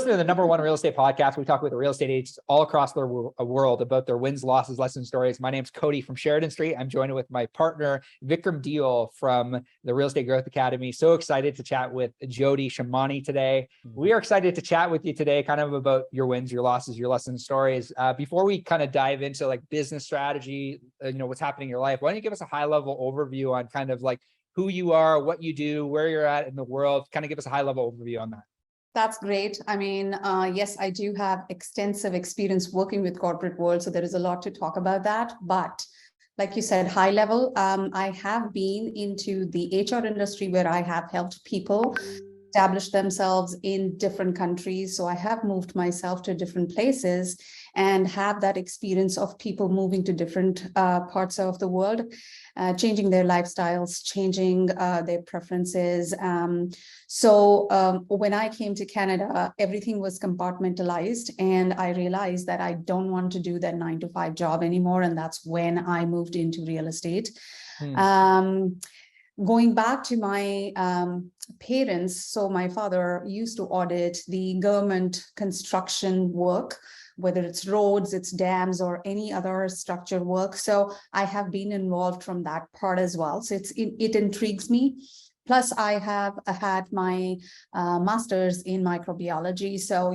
listening to the #1 real estate podcast. We talk with the real estate agents all across the world about their wins, losses, lessons, stories. My name's Cody from Sheridan Street. I'm joined with my partner, Vikram from the Real Estate Growth Academy. So excited to chat with Jyoti Shamnani today. We are excited to chat with you today kind of about your wins, your losses, your lessons, stories. Before we kind of dive into like business strategy, what's happening in your life, why don't you give us a high level overview on kind of like who you are, what you do, where you're at in the world, kind of give us a high level overview on that. That's great. I mean, yes, I do have extensive experience working with corporate world, so there is a lot to talk about that. But like you said, high level, I have been into the HR industry where I have helped people establish themselves in different countries. So I have moved myself to different places and have that experience of people moving to different parts of the world, changing their lifestyles, changing their preferences. So when I came to Canada, everything was compartmentalized, and I realized that I don't want to do that 9-to-5 job anymore. And that's when I moved into real estate. Going back to my parents, so my father used to audit the government construction work, whether it's roads, it's dams, or any other structure work. So I have been involved from that part as well. So it intrigues me. Plus, I have had my master's in microbiology. So,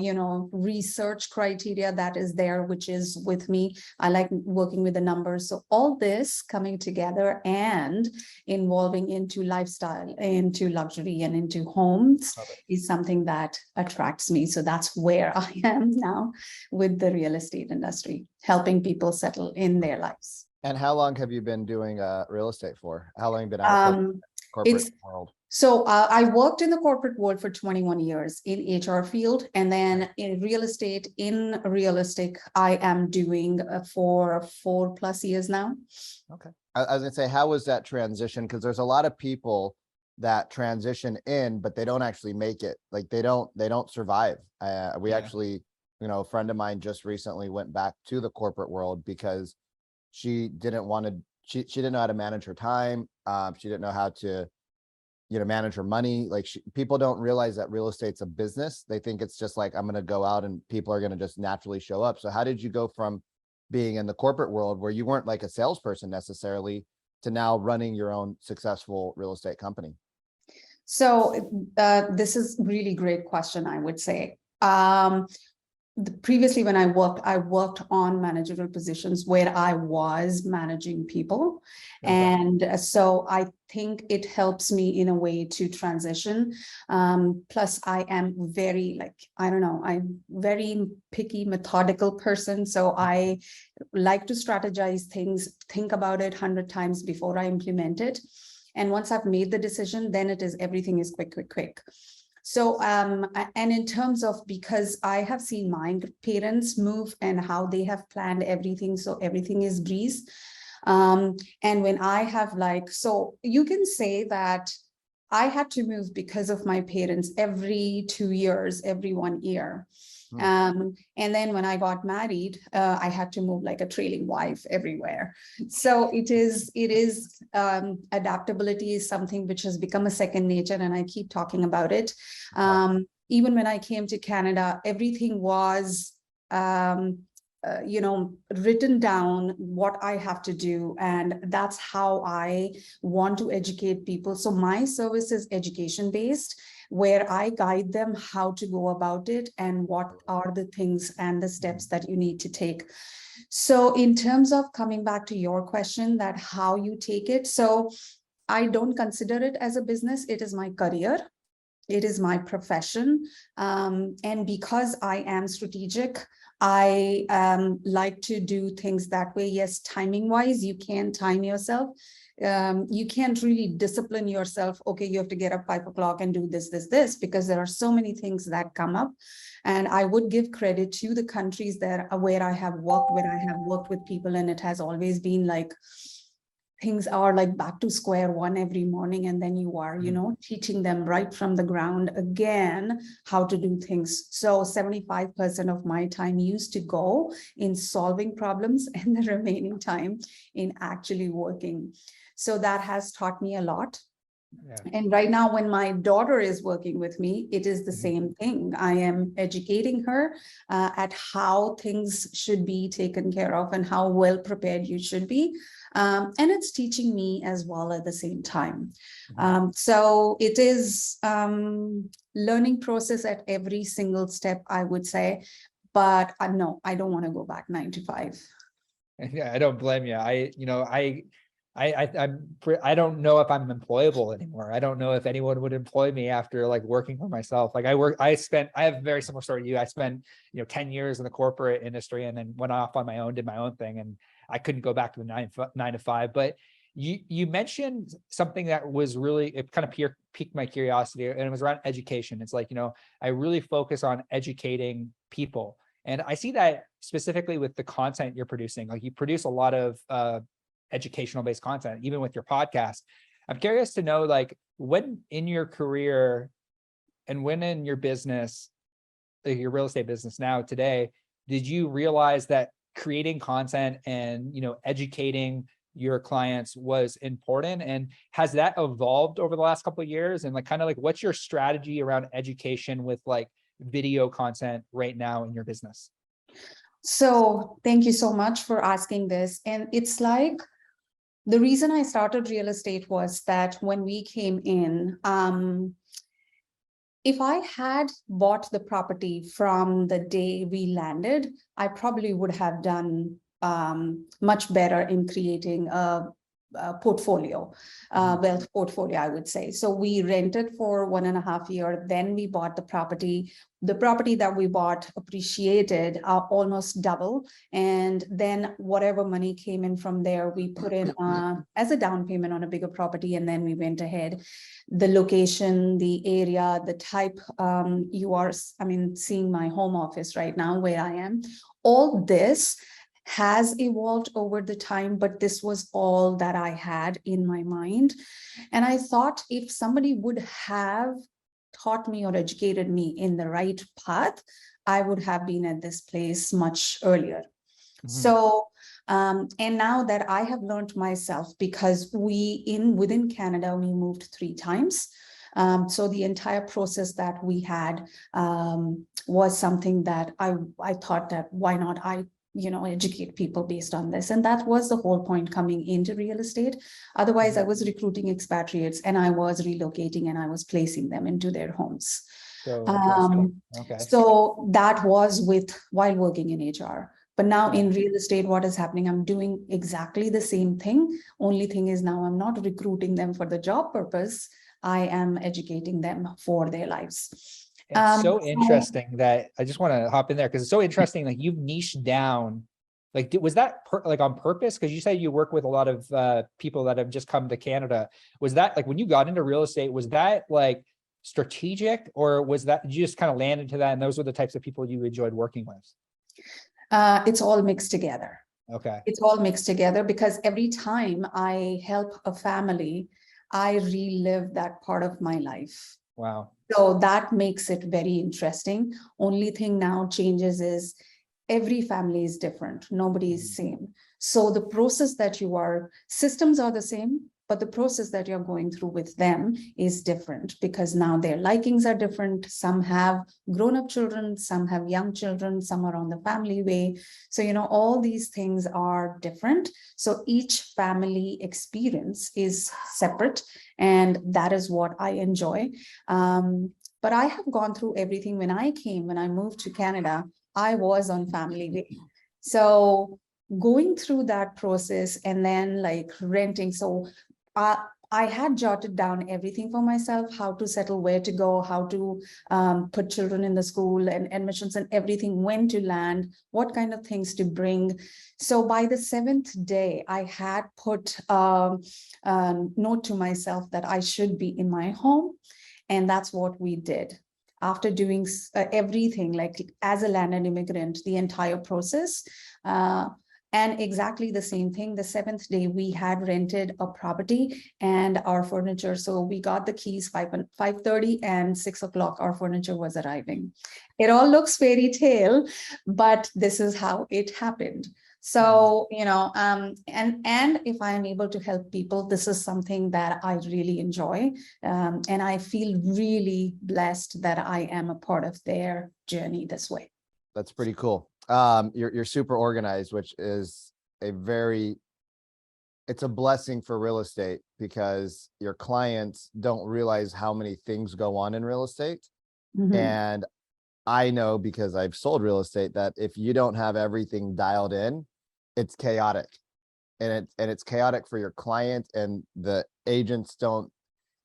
research criteria that is there, which is with me. I like working with the numbers. So all this coming together and involving into lifestyle, into luxury, and into homes is something that attracts me. So that's where I am now with the real estate industry, helping people settle in their lives. And how long have you been doing real estate for? How long have you been out of corporate world? So I worked in the corporate world for 21 years in HR field, and then in real estate, I am doing for 4+ years now. Okay. I was gonna say, how was that transition? Because there's a lot of people that transition in, but they don't actually make it. Like they don't survive. Actually, a friend of mine just recently went back to the corporate world because she didn't know how to manage her time. She didn't know how to, manage her money. Like people don't realize that real estate's a business. They think it's just like, I'm going to go out and people are going to just naturally show up. So how did you go from being in the corporate world where you weren't like a salesperson necessarily to now running your own successful real estate company? So this is really great question, I would say. Previously, when I worked on managerial positions where I was managing people. Okay. And so I think it helps me in a way to transition. Plus, I am I'm very picky, methodical person. So I like to strategize things, think about it 100 times before I implement it. And once I've made the decision, then everything is quick. So, and in terms of, because I have seen my parents move and how they have planned everything, so everything is breeze. And when I have so you can say that I had to move because of my parents every 2 years, every 1 year. And then when I got married, I had to move like a trailing wife everywhere. So it is adaptability is something which has become a second nature, and I keep talking about it. Even when I came to Canada, everything was written down what I have to do, and that's how I want to educate people. So my service is education based, where I guide them how to go about it and what are the things and the steps that you need to take. So in terms of coming back to your question, that how you take it, so I don't consider it as a business. It is my career. It is my profession. And because I am strategic, I like to do things that way. Yes, timing wise, you can time yourself. You can't really discipline yourself. Okay, you have to get up 5 o'clock and do this, because there are so many things that come up. And I would give credit to the countries where I have worked with people, and it has always been like, things are like back to square one every morning, and then you are, teaching them right from the ground again how to do things. So 75% of my time used to go in solving problems, and the remaining time in actually working. So that has taught me a lot. Yeah. And right now, when my daughter is working with me, it is the Mhm. same thing. I am educating her at how things should be taken care of and how well prepared you should be. And it's teaching me as well at the same time. Mhm. So it is learning process at every single step, I would say. But no, I don't want to go back 9 to 5. Yeah, I don't blame you. I don't know if I'm employable anymore. I don't know if anyone would employ me after like working for myself. Like I have a very similar story to you. I spent, 10 years in the corporate industry and then went off on my own, did my own thing. And I couldn't go back to the 9 to 5, but you mentioned something that was really, it kind of piqued my curiosity, and it was around education. It's like, I really focus on educating people. And I see that specifically with the content you're producing. Like you produce a lot of educational based content, even with your podcast. I'm curious to know, like, when in your career and when in your business, like your real estate business now today, did you realize that creating content and, educating your clients was important? And has that evolved over the last couple of years? And like, kind of like, what's your strategy around education with like video content right now in your business? So thank you so much for asking this. And it's like, the reason I started real estate was that when we came in, if I had bought the property from the day we landed, I probably would have done much better in creating a portfolio, wealth portfolio, I would say. So we rented for 1.5 years, then we bought the property. The property that we bought appreciated almost double. And then whatever money came in from there, we put in as a down payment on a bigger property. And then we went ahead. The location, the area, the type, seeing my home office right now where I am, all this has evolved over the time, but this was all that I had in my mind. And I thought if somebody would have taught me or educated me in the right path, I would have been at this place much earlier. So, and now that I have learned myself, because within Canada, we moved 3 times. So the entire process that we had was something that I thought that why not I educate people based on this. And that was the whole point coming into real estate. Otherwise, I was recruiting expatriates and I was relocating and I was placing them into their homes. So interesting. Okay. So that was while working in HR. But now in real estate, what is happening? I'm doing exactly the same thing. Only thing is now I'm not recruiting them for the job purpose. I am educating them for their lives. It's so interesting that I just want to hop in there because it's so interesting. Like you've niched down. Like, was that like on purpose? Because you say you work with a lot of people that have just come to Canada. Was that like when you got into real estate? Was that like strategic, or was that you just kind of land into that? And those were the types of people you enjoyed working with? It's all mixed together. Okay. It's all mixed together because every time I help a family, I relive that part of my life. Wow. So that makes it very interesting. Only thing now changes is every family is different. Nobody is same. So the process that systems are the same, but the process that you're going through with them is different because now their likings are different. Some have grown-up children, some have young children, some are on the family way. So, all these things are different. So each family experience is separate, and that is what I enjoy. But I have gone through everything. When I moved to Canada, I was on family way. So going through that process and then like renting. So I had jotted down everything for myself, how to settle, where to go, how to put children in the school and admissions and everything, when to land, what kind of things to bring. So by the 7th day, I had put a note to myself that I should be in my home. And that's what we did. After doing everything, like as a landed immigrant, the entire process, And exactly the same thing, the seventh day, we had rented a property and our furniture. So we got the keys 5:30 and 6 o'clock, our furniture was arriving. It all looks fairy tale, but this is how it happened. So, and if I am able to help people, this is something that I really enjoy. And I feel really blessed that I am a part of their journey this way. That's pretty cool. You're super organized, which is it's a blessing for real estate because your clients don't realize how many things go on in real estate. Mhm. And I know because I've sold real estate that if you don't have everything dialed in, it's chaotic. And it's chaotic for your client, and the agents don't,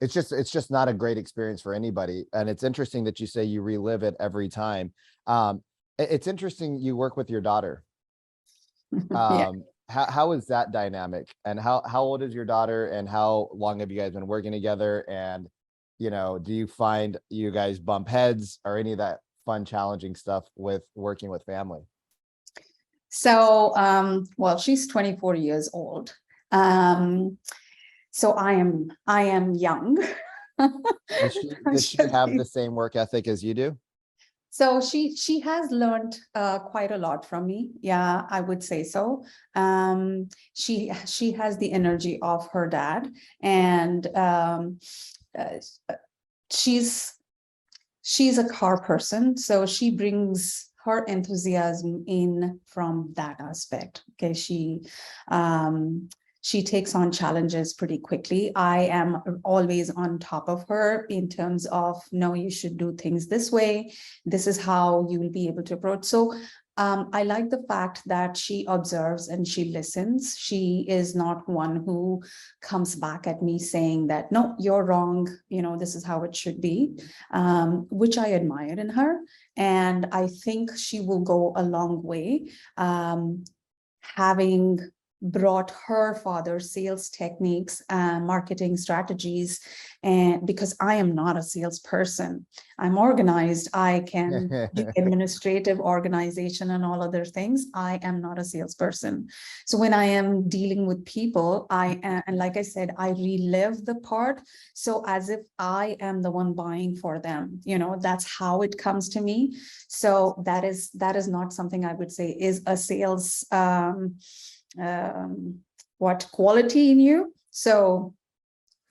it's just not a great experience for anybody. And it's interesting that you say you relive it every time. It's interesting you work with your daughter. Yeah. How is that dynamic? And how old is your daughter, and how long have you guys been working together? And, do you find you guys bump heads or any of that fun, challenging stuff with working with family? So, well, she's 24 years old. So I am young. Does she have the same work ethic as you do? So she has learned quite a lot from me. Yeah, I would say so. She has the energy of her dad, and uh, she's a car person, so she brings her enthusiasm in from that aspect. Okay, she takes on challenges pretty quickly. I am always on top of her in terms of, no, you should do things this way. This is how you will be able to approach. So I like the fact that she observes and she listens. She is not one who comes back at me saying that, no, you're wrong. This is how it should be, which I admire in her. And I think she will go a long way, having brought her father's sales techniques and marketing strategies. And because I am not a salesperson, I'm organized, I can do administrative organization and all other things. I am not a salesperson. So when I am dealing with people, and like I said, I relive the part. So as if I am the one buying for them, that's how it comes to me. So that is not something I would say is a sales, what quality in you. So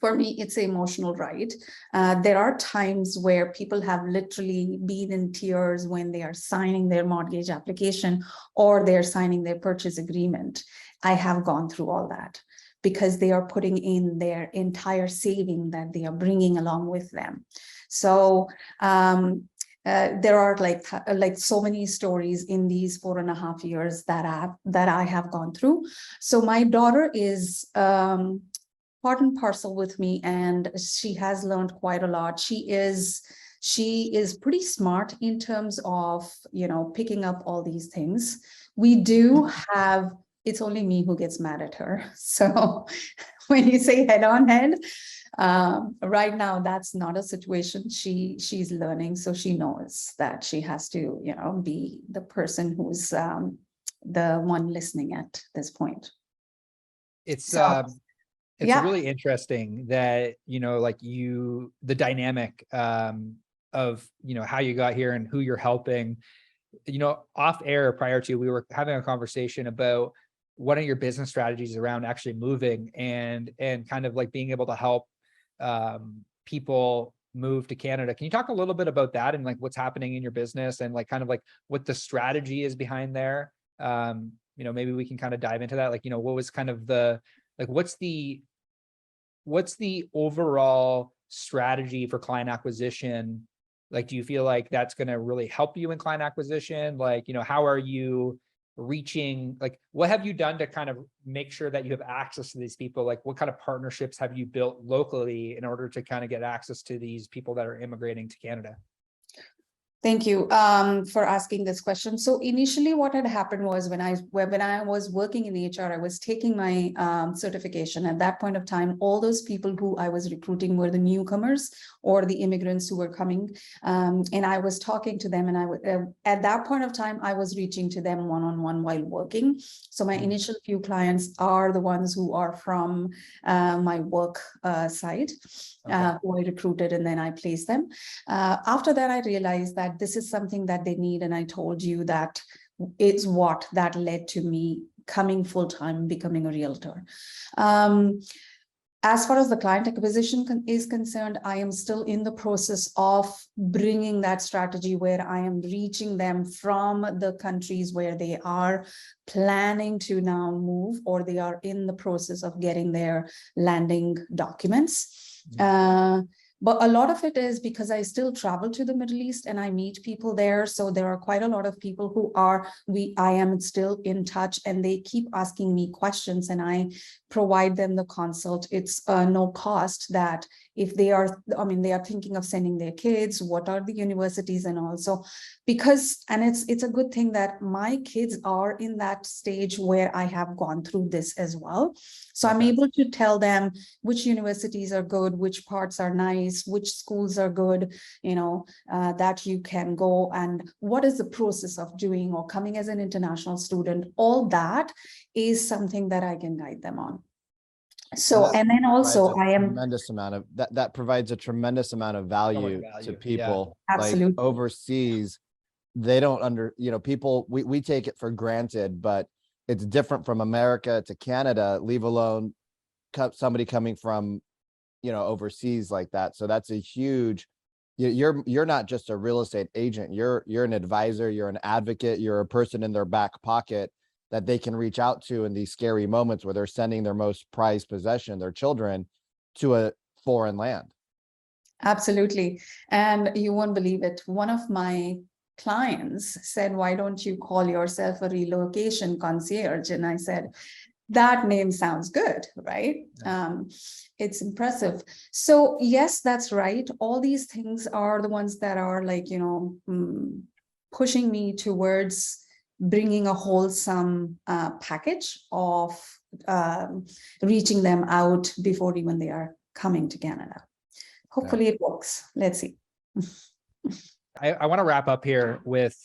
for me, it's an emotional ride. There are times where people have literally been in tears when they are signing their mortgage application or they're signing their purchase agreement. I have gone through all that because they are putting in their entire saving that they are bringing along with them. So there are like so many stories in these 4.5 years that I have gone through. So my daughter is part and parcel with me, and she has learned quite a lot. She is pretty smart in terms of picking up all these things. We do have, it's only me who gets mad at her. So when you say head on head, right now that's not a situation. She's learning, so she knows that she has to be the person who's the one listening at this point. It's yeah. really interesting that the dynamic of how you got here and who you're helping. Off air prior to, we were having a conversation about one of your business strategies around actually moving and kind of like being able to help people move to Canada. Can you talk a little bit about that and like what's happening in your business and like kind of like what the strategy is behind there? Maybe we can kind of dive into that. Like, what was kind of what's the overall strategy for client acquisition? Like, do you feel like that's going to really help you in client acquisition? Like, how are you reaching, like, what have you done to kind of make sure that you have access to these people? Like, what kind of partnerships have you built locally in order to kind of get access to these people that are immigrating to Canada? Thank you for asking this question. So initially what had happened was when I was working in HR, I was taking my certification. At that point of time, all those people who I was recruiting were the newcomers or the immigrants who were coming. And I was talking to them, and at that point of time, I was reaching to them one-on-one while working. So my initial few clients are the ones who are from my work side, who I recruited, and then I placed them. After that, I realized that this is something that they need. And I told you that is what that led to me coming full-time, becoming a realtor. As far as the client acquisition is concerned, I am still in the process of bringing that strategy where I am reaching them from the countries where they are planning to now move, or they are in the process of getting their landing documents. But a lot of it is because I still travel to the Middle East and I meet people there. So there are quite a lot of people who I am still in touch, and they keep asking me questions, and I provide them the consult. It's no cost. That if they are, they are thinking of sending their kids, what are the universities and all. So and it's a good thing that my kids are in that stage where I have gone through this as well. So I'm able to tell them which universities are good, which parts are nice, which schools are good, that you can go, and what is the process of doing or coming as an international student. All that is something that I can guide them on. So, and then also I am tremendous amount of that provides a tremendous amount of value to people. Absolutely. Like overseas, they don't people, we take it for granted, but it's different from America to Canada, leave alone somebody coming from, overseas like that. So that's a huge, you're not just a real estate agent. You're an advisor, you're an advocate, you're a person in their back pocket that they can reach out to in these scary moments where they're sending their most prized possession, their children, to a foreign land. Absolutely. And you won't believe it. One of my clients said, why don't you call yourself a relocation concierge? And I said, that name sounds good, right? It's impressive. So yes, that's right. All these things are the ones that are like, pushing me towards bringing a wholesome package of reaching them out before even they are coming to Canada. Hopefully it works. Let's see. I want to wrap up here with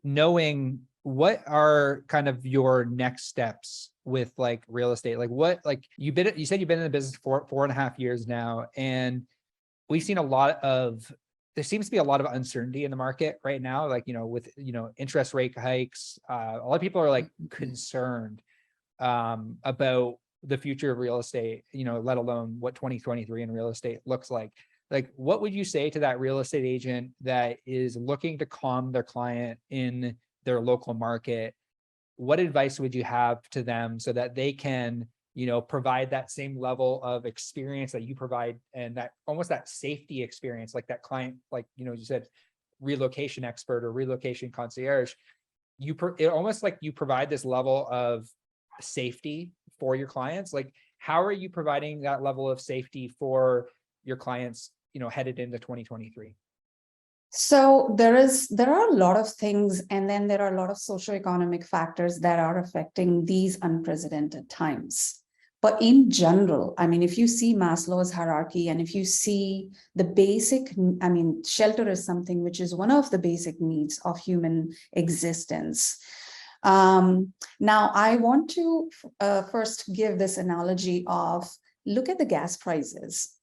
knowing what are kind of your next steps with like real estate. Like you said you've been in the business for 4.5 years now, and we've seen there seems to be a lot of uncertainty in the market right now, like, with, interest rate hikes. A lot of people are like concerned about the future of real estate, let alone what 2023 in real estate looks like. Like, what would you say to that real estate agent that is looking to calm their client in their local market? What advice would you have to them so that they can, provide that same level of experience that you provide, and that almost that safety experience, like that client, like, you said, relocation expert or relocation concierge, it almost like you provide this level of safety for your clients. Like, how are you providing that level of safety for your clients, headed into 2023? So there are a lot of things, and then there are a lot of socioeconomic factors that are affecting these unprecedented times. But in general, if you see Maslow's hierarchy, and if you see the basic, shelter is something which is one of the basic needs of human existence. Now, I want to first give this analogy of, look at the gas prices.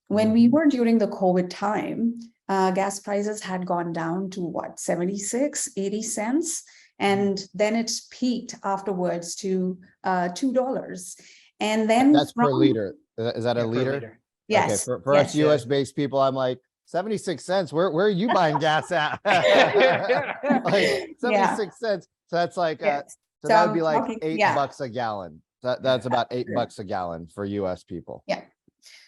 When we were during the COVID time, gas prices had gone down to what, 76, 80 cents. And then it's peaked afterwards to $2. And then that's per liter. Is that a liter? Yes. Okay. For us US based people, I'm like, 76 cents. Where are you buying gas at? Like 76 cents. So that's like, so that would be like $8 a gallon. That's about $8 a gallon for US people. Yeah.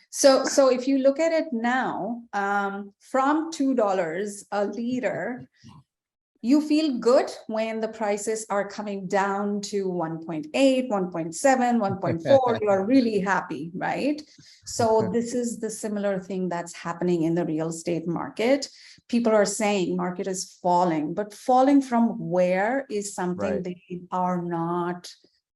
So if you look at it now, from $2 a liter, You feel good when the prices are coming down to 1.8, 1.7, 1.4. You are really happy, right? So this is the similar thing that's happening in the real estate market. People are saying market is falling, but falling from where is something Right. they are not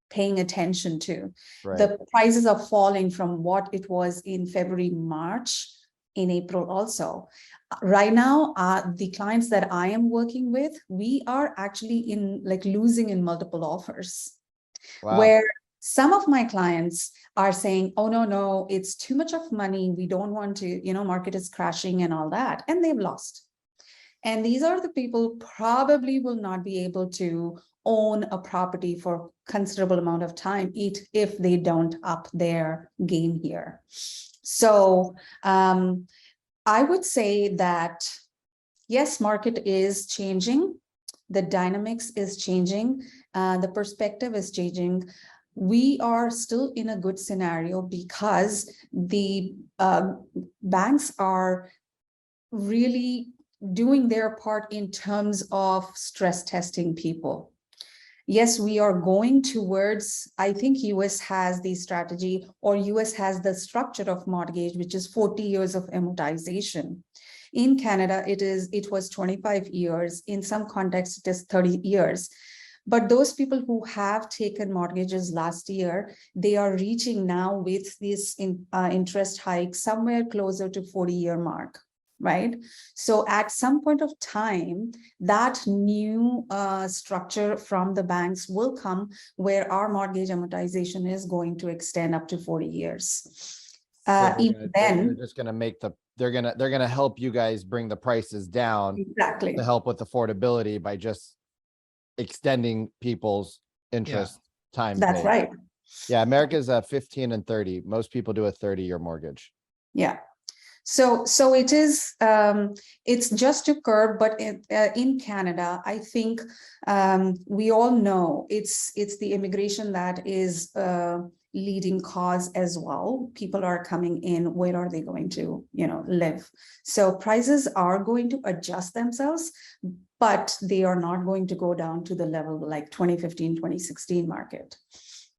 paying attention to. Right. The prices are falling from what it was in February, March, in April also. Right now, the clients that I am working with, we are actually in like losing in multiple offers. Wow. Where some of my clients are saying, oh, no, it's too much of money. We don't want to, market is crashing and all that. And they've lost. And these are the people probably will not be able to own a property for considerable amount of time if they don't up their game here. So, I would say that, yes, market is changing. The dynamics is changing. The perspective is changing. We are still in a good scenario because the banks are really doing their part in terms of stress testing people. Yes, we are going towards, I think US has the strategy, or US has the structure of mortgage, which is 40 years of amortization. In Canada, it was 25 years. In some contexts, it is 30 years. But those people who have taken mortgages last year, they are reaching now with this interest hike somewhere closer to 40-year mark. Right. So at some point of time, that new structure from the banks will come where our mortgage amortization is going to extend up to 40 years. They're just gonna make they're gonna help you guys bring the prices down exactly to help with affordability by just extending people's interest time. That's paid. right. Yeah, America's 15 and 30. Most people do a 30-year mortgage. Yeah. So it is, it's just to curb, but in Canada, I think we all know it's the immigration that is leading cause as well. People are coming in, where are they going to, live? So prices are going to adjust themselves, but they are not going to go down to the level like 2015, 2016 market.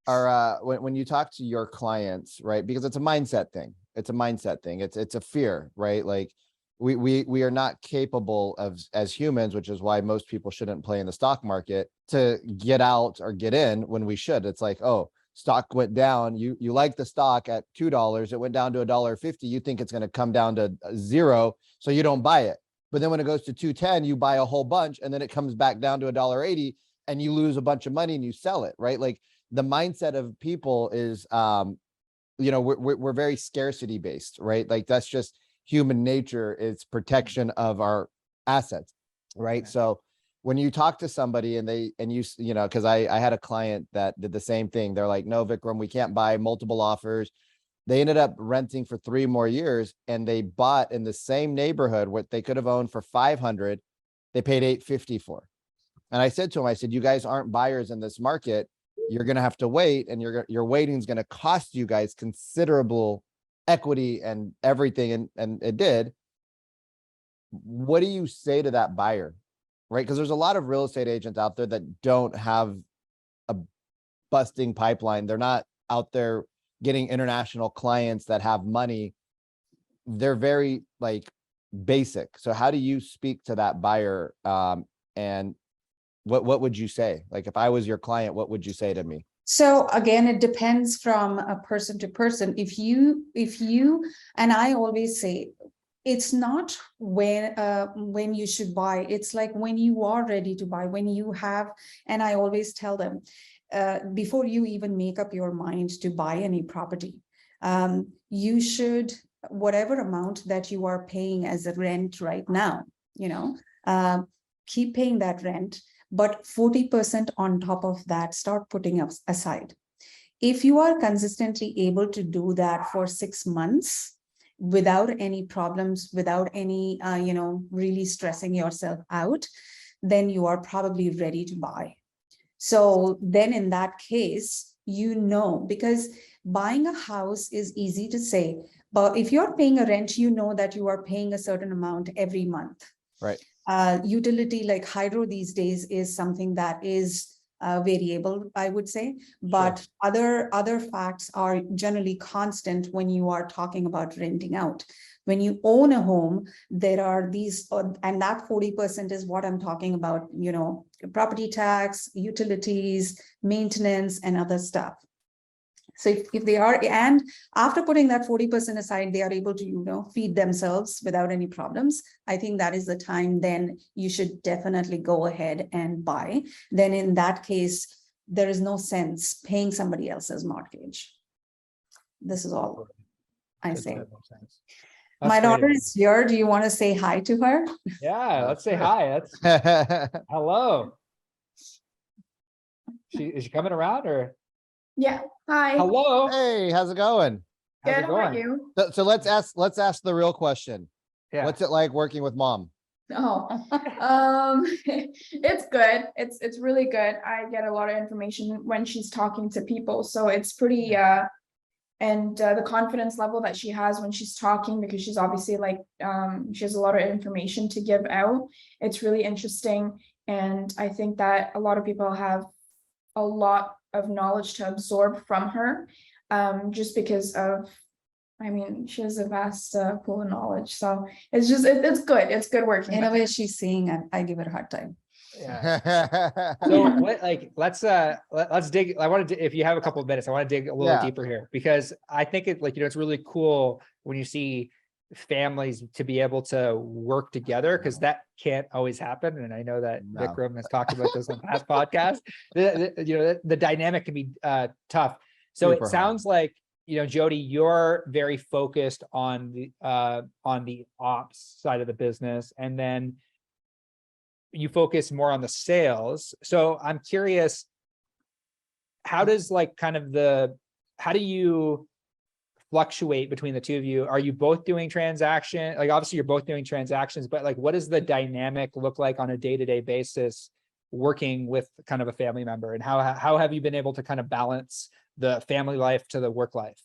When you talk to your clients, right? Because it's a mindset thing. It's a mindset thing. It's a fear, right? Like we are not capable of, as humans, which is why most people shouldn't play in the stock market, to get out or get in when we should. It's like, oh, stock went down. You like the stock at $2. It went down to $1.50. You think it's going to come down to 0, so you don't buy it. But then when it goes to 210, you buy a whole bunch, and then it comes back down to $1.80, and you lose a bunch of money and you sell it, right? Like the mindset of people is, we're very scarcity based, right? Like that's just human nature. It's protection of our assets, right? Okay. So when you talk to somebody because I had a client that did the same thing. They're like, no, Vikram, we can't buy multiple offers. They ended up renting for 3 more years, and they bought in the same neighborhood what they could have owned for 500. They paid 850 for. And I said to him, I said, you guys aren't buyers in this market. You're going to have to wait, and your waiting is going to cost you guys considerable equity and everything. And it did. What do you say to that buyer? Right? Because there's a lot of real estate agents out there that don't have a busting pipeline. They're not out there getting international clients that have money. They're very basic. So how do you speak to that buyer? And what would you say? Like, if I was your client, what would you say to me? So again, it depends from a person to person. If you, and I always say, it's not when you should buy, it's like when you are ready to buy, when you have, and I always tell them, before you even make up your mind to buy any property, you should, whatever amount that you are paying as a rent right now, keep paying that rent, but 40% on top of that, start putting up aside. If you are consistently able to do that for 6 months without any problems, without any, really stressing yourself out, then you are probably ready to buy. So then in that case, because buying a house is easy to say, but if you're paying a rent, that you are paying a certain amount every month. Right. Utility like hydro these days is something that is variable, I would say, but other facts are generally constant when you are talking about renting out. When you own a home, there are these, and that 40% is what I'm talking about, property tax, utilities, maintenance, and other stuff. So if they are, and after putting that 40% aside, they are able to, feed themselves without any problems. I think that is the time then you should definitely go ahead and buy. Then in that case, there is no sense paying somebody else's mortgage. This is all I say. My daughter is here. Do you want to say hi to her? Yeah, let's say hi. Hello. Is she coming around or? Yeah. Hi. Hello. Hey, how's it going? Good. How's it How are going? you? So let's ask the real question. Yeah. What's it like working with mom? Oh, it's good. It's really good. I get a lot of information when she's talking to people, so it's pretty. And the confidence level that she has when she's talking, because she's obviously like she has a lot of information to give out. It's really interesting, and I think that a lot of people have a lot of knowledge to absorb from her, just because of, she has a vast pool of knowledge. So it's just, it's good. It's good working. In a with way, her. she's seeing, and I give her a hard time. Yeah. So what, let's dig. I want to, if you have a couple of minutes, I want to dig a little deeper here, because I think it's really cool when you see families to be able to work together, because that can't always happen. And I know that Vikram has talked about this on past podcasts. The dynamic can be tough. So it sounds like, Jyoti, you're very focused on the ops side of the business, and then you focus more on the sales. So I'm curious, how does how do you fluctuate between the two of you? Are you both doing obviously you're both doing transactions, but what does the dynamic look like on a day-to-day basis working with kind of a family member? And how have you been able to kind of balance the family life to the work life?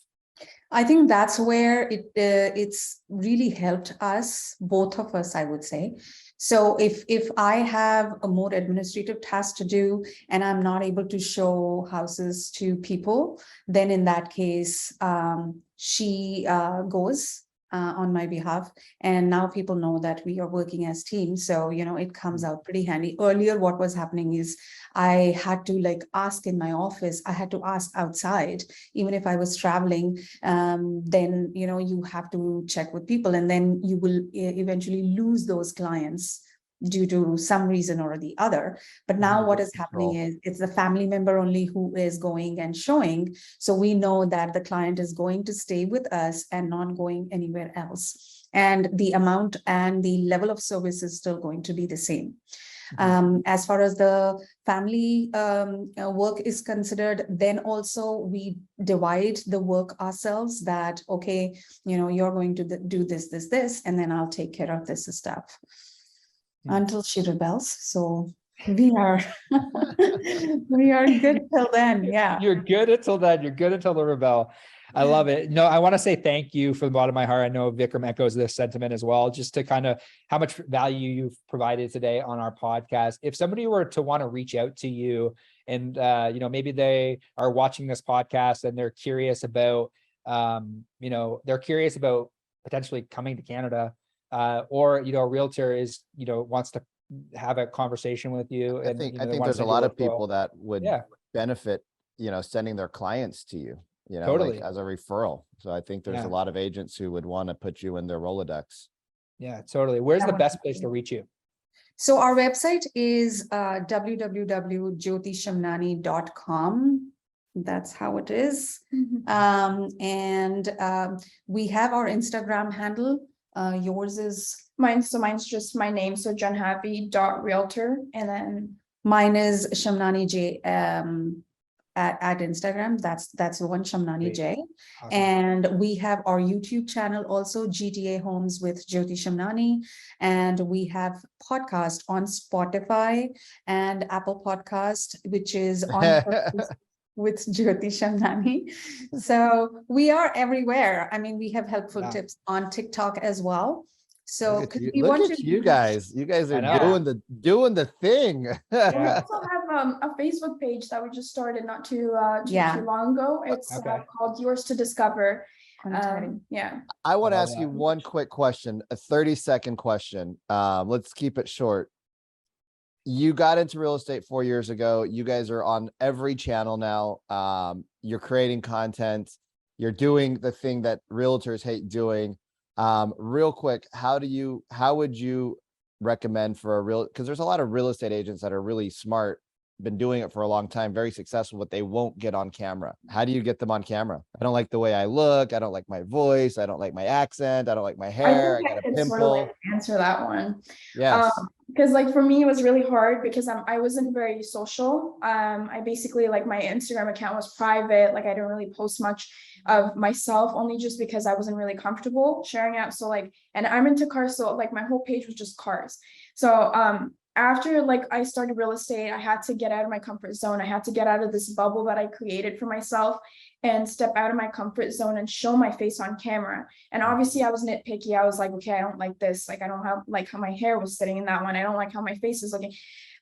I think that's where it's really helped us, both of us, I would say. So if I have a more administrative task to do and I'm not able to show houses to people, then in that case, she goes on my behalf. And now people know that we are working as teams. So, it comes out pretty handy. Earlier, what was happening is I had to ask in my office, I had to ask outside, even if I was traveling, then, you have to check with people, and then you will eventually lose those clients due to some reason or the other. But now what is happening is it's the family member only who is going and showing. So we know that the client is going to stay with us and not going anywhere else. And the amount and the level of service is still going to be the same. As far as the family work is considered, then also we divide the work ourselves, that, okay, you're going to do this, and then I'll take care of this stuff. Until she rebels. So we are good till then. Yeah. You're good until then. You're good until the rebel. I love it. No, I want to say thank you from the bottom of my heart. I know Vikram echoes this sentiment as well, just to kind of how much value you've provided today on our podcast. If somebody were to want to reach out to you and, maybe they are watching this podcast and they're curious about, potentially coming to Canada, or, a realtor is, wants to have a conversation with you. I think there's a lot of people that would benefit, sending their clients to you. Totally. As a referral. So I think there's a lot of agents who would want to put you in their Rolodex. Yeah, totally. Where's the best place to reach you? So our website is www.jyotishamnani.com. That's how it is. And we have our Instagram handle. Yours is? Mine's just my name. So jenhappy.realtor. And then mine is Shamnani J at Instagram. That's the one, Shamnani J. Awesome. And we have our YouTube channel also, GTA Homes with Jyoti Shamnani. And we have podcast on Spotify and Apple Podcast, which is on with Jyoti Shamnani. So we are everywhere. We have helpful tips on TikTok as well. So Look 'cause at you, we look want at to you guys. You guys I are know. doing the thing. We Yeah. also have a Facebook page that we just started not too Yeah. too long ago. It's Okay. called Yours to Discover. contact. Yeah. I want to love ask you that. one quick question, a 30-second question. Let's keep it short. You got into real estate 4 years ago. You guys are on every channel now. You're creating content. You're doing the thing that realtors hate doing. Real quick, how would you recommend for because there's a lot of real estate agents that are really smart, been doing it for a long time, very successful, but they won't get on camera. How do you get them on camera? I don't like the way I look. I don't like my voice. I don't like my accent. I don't like my hair. I think got a could pimple. sort of like answer that one. Yes. Because like for me, it was really hard because I wasn't very social. I basically like my Instagram account was private. Like I didn't really post much of myself, only just because I wasn't really comfortable sharing it. So like, and I'm into cars, so like my whole page was just cars. So after like I started real estate, I had to get out of my comfort zone. I had to get out of this bubble that I created for myself and step out of my comfort zone and show my face on camera. And obviously I was nitpicky. I was like, okay, I don't like this. Like, I don't have like how my hair was sitting in that one. I don't like how my face is looking.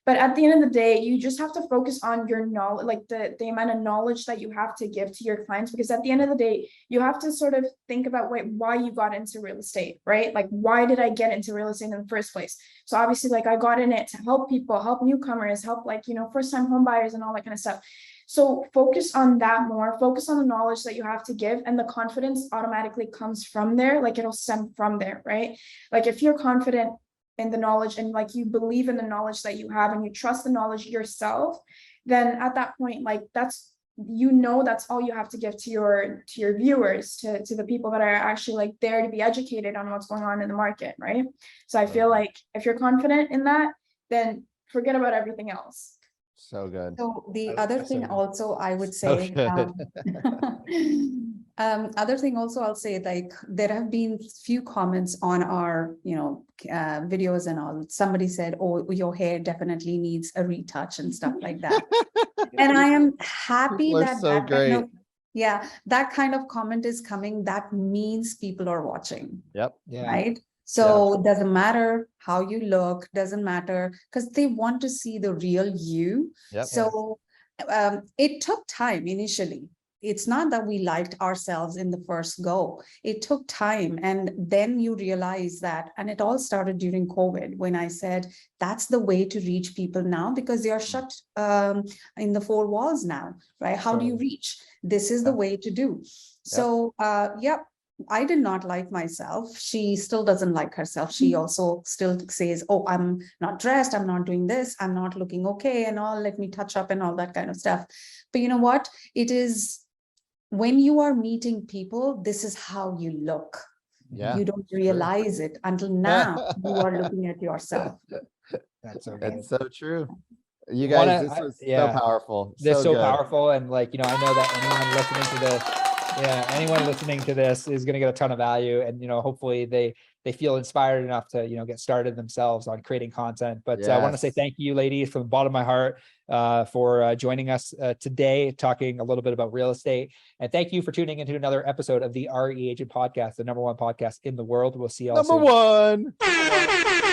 But at the end of the day, you just have to focus on your knowledge, like the amount of knowledge that you have to give to your clients, because at the end of the day, you have to sort of think about why you got into real estate, right? Like, why did I get into real estate in the first place? So obviously, like I got in it to help people, help newcomers, help like, first-time home buyers and all that kind of stuff. So focus on that more, focus on the knowledge that you have to give, and the confidence automatically comes from there. Like it'll stem from there, right? Like if you're confident in the knowledge and like you believe in the knowledge that you have and you trust the knowledge yourself, then at that point, like that's all you have to give to your viewers, to the people that are actually like there to be educated on what's going on in the market, right? So I feel like if you're confident in that, then forget about everything else. So good. So the I- other that's thing so- also I would So say, good. other thing also I'll say, like there have been few comments on our, videos and all. Somebody said, "Oh, your hair definitely needs a retouch" and stuff like that. And I am happy People are that so great. that kind of comment is coming. That means people are watching, Yep. Yeah. right? So it doesn't matter how you look, doesn't matter, because they want to see the real you. Yep. So it took time initially. It's not that we liked ourselves in the first go. It took time. And then you realize that, and it all started during COVID when I said, that's the way to reach people now, because they are shut in the four walls now, right? How do you reach? This is the way to do. So, I did not like myself. She still doesn't like herself. She also still says, "Oh, I'm not dressed. I'm not doing this. I'm not looking okay and all. Let me touch up and all that kind of stuff." But you know what? It is when you are meeting people, this is how you look. Yeah. You don't realize it until now you are looking at yourself. That's so good. It's so true. You guys, this was so powerful. This is so good. powerful. And like, I know that anyone listening to this is going to get a ton of value, and, hopefully they feel inspired enough to, get started themselves on creating content. But I want to say thank you, ladies, from the bottom of my heart for joining us today, talking a little bit about real estate. And thank you for tuning into another episode of the RE Agent Podcast, the #1 podcast in the world. We'll see you all soon. #1.